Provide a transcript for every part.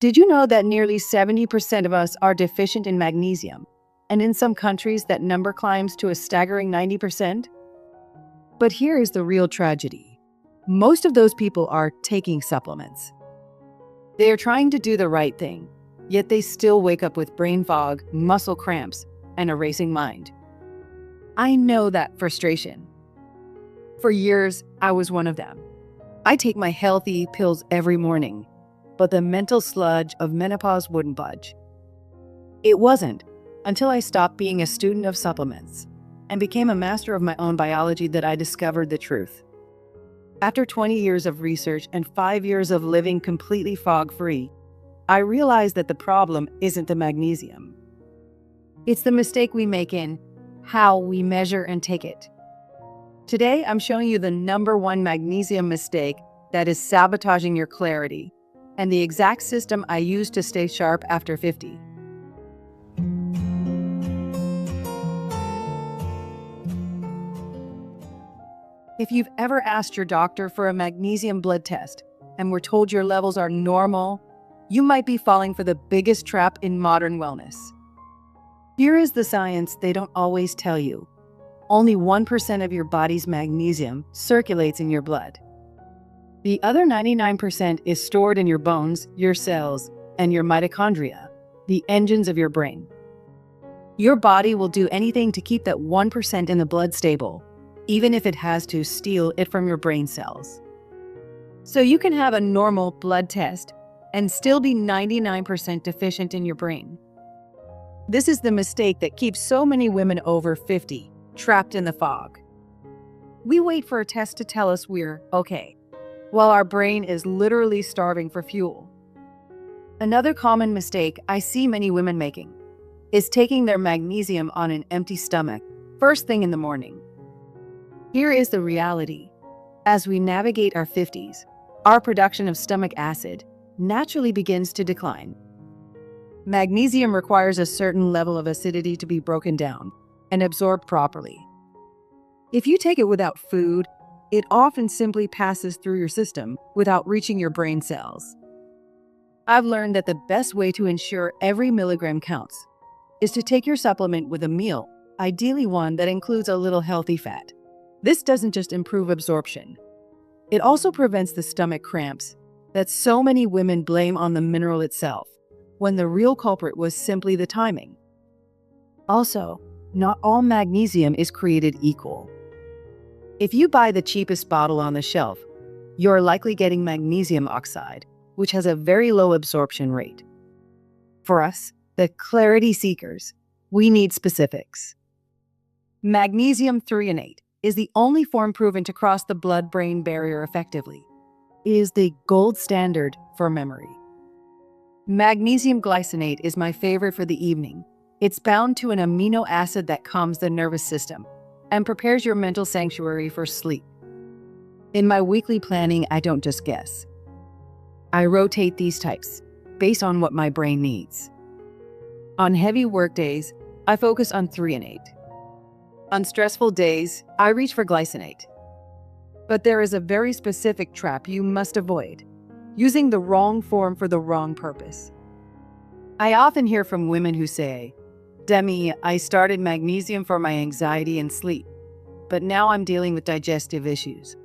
Did you know that nearly 70% of us are deficient in magnesium? And in some countries, that number climbs to a staggering 90%? But here is the real tragedy. Most of those people are taking supplements. They are trying to do the right thing, yet they still wake up with brain fog, muscle cramps, and a racing mind. I know that frustration. For years, I was one of them. I take my healthy pills every morning, but the mental sludge of menopause wouldn't budge. It wasn't until I stopped being a student of supplements and became a master of my own biology that I discovered the truth. After 20 years of research and 5 years of living completely fog-free, I realized that the problem isn't the magnesium. It's the mistake we make in how we measure and take it. Today, I'm showing you the #1 magnesium mistake that is sabotaging your clarity and the exact system I use to stay sharp after 50. If you've ever asked your doctor for a magnesium blood test and were told your levels are normal, you might be falling for the biggest trap in modern wellness. Here is the science they don't always tell you. Only 1% of your body's magnesium circulates in your blood. The other 99% is stored in your bones, your cells, and your mitochondria, the engines of your brain. Your body will do anything to keep that 1% in the blood stable, even if it has to steal it from your brain cells. So you can have a normal blood test and still be 99% deficient in your brain. This is the mistake that keeps so many women over 50 trapped in the fog. We wait for a test to tell us we're okay, while our brain is literally starving for fuel. Another common mistake I see many women making is taking their magnesium on an empty stomach first thing in the morning. Here is the reality. As we navigate our 50s, our production of stomach acid naturally begins to decline. Magnesium requires a certain level of acidity to be broken down and absorbed properly. If you take it without food, it often simply passes through your system without reaching your brain cells. I've learned that the best way to ensure every milligram counts is to take your supplement with a meal, ideally one that includes a little healthy fat. This doesn't just improve absorption. It also prevents the stomach cramps that so many women blame on the mineral itself, when the real culprit was simply the timing. Also, not all magnesium is created equal. If you buy the cheapest bottle on the shelf, you're likely getting magnesium oxide, which has a very low absorption rate. For us, the clarity seekers, we need specifics. Magnesium threonate is the only form proven to cross the blood-brain barrier effectively. It is the gold standard for memory. Magnesium glycinate is my favorite for the evening. It's bound to an amino acid that calms the nervous system and prepares your mental sanctuary for sleep. In my weekly planning, I don't just guess. I rotate these types based on what my brain needs. On heavy work days, I focus on threonate. On stressful days, I reach for glycinate. But there is a very specific trap you must avoid: using the wrong form for the wrong purpose. I often hear from women who say, "Demi, I started magnesium for my anxiety and sleep, but now I'm dealing with digestive issues."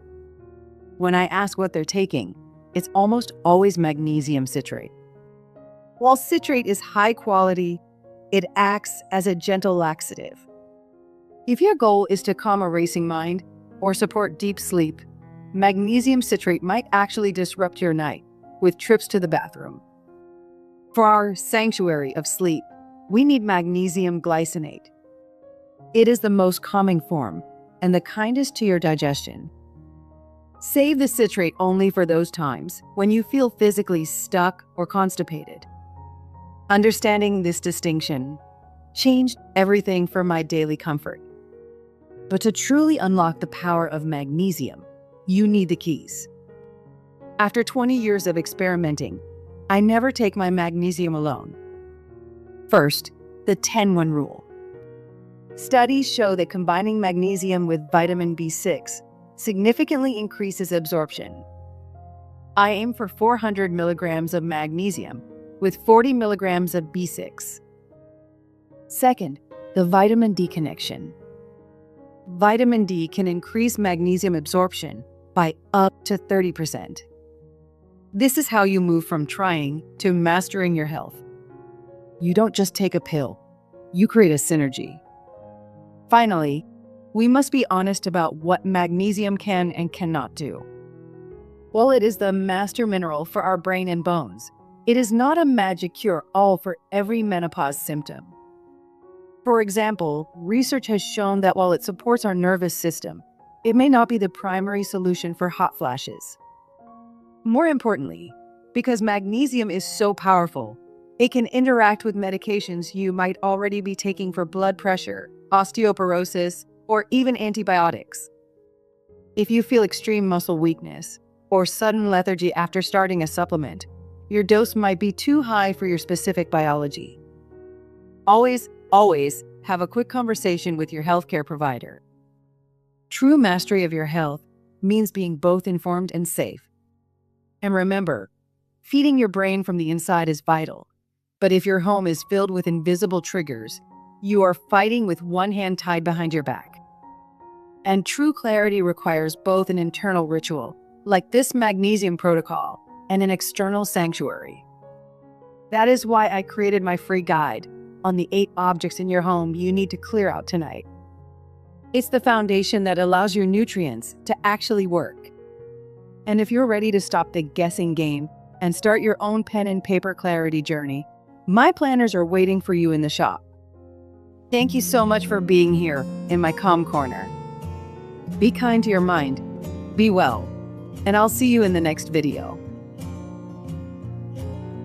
When I ask what they're taking, it's almost always magnesium citrate. While citrate is high quality, it acts as a gentle laxative. If your goal is to calm a racing mind or support deep sleep, magnesium citrate might actually disrupt your night with trips to the bathroom. For our sanctuary of sleep, we need magnesium glycinate. It is the most calming form and the kindest to your digestion. Save the citrate only for those times when you feel physically stuck or constipated. Understanding this distinction changed everything for my daily comfort. But to truly unlock the power of magnesium, you need the keys. After 20 years of experimenting, I never take my magnesium alone. First, the 10-1 rule. Studies show that combining magnesium with vitamin B6 significantly increases absorption. I aim for 400 milligrams of magnesium with 40 milligrams of B6. Second, the vitamin D connection. Vitamin D can increase magnesium absorption by up to 30%. This is how you move from trying to mastering your health. You don't just take a pill, you create a synergy. Finally, we must be honest about what magnesium can and cannot do. While it is the master mineral for our brain and bones, it is not a magic cure-all for every menopause symptom. For example, research has shown that while it supports our nervous system, it may not be the primary solution for hot flashes. More importantly, because magnesium is so powerful, it can interact with medications you might already be taking for blood pressure, osteoporosis, or even antibiotics. If you feel extreme muscle weakness or sudden lethargy after starting a supplement, your dose might be too high for your specific biology. Always have a quick conversation with your healthcare provider. True mastery of your health means being both informed and safe. And remember, feeding your brain from the inside is vital. But if your home is filled with invisible triggers, you are fighting with one hand tied behind your back. And true clarity requires both an internal ritual, like this magnesium protocol, and an external sanctuary. That is why I created my free guide on the 8 objects in your home you need to clear out tonight. It's the foundation that allows your nutrients to actually work. And if you're ready to stop the guessing game and start your own pen and paper clarity journey, my planners are waiting for you in the shop. Thank you so much for being here in my calm corner. Be kind to your mind, be well, and I'll see you in the next video.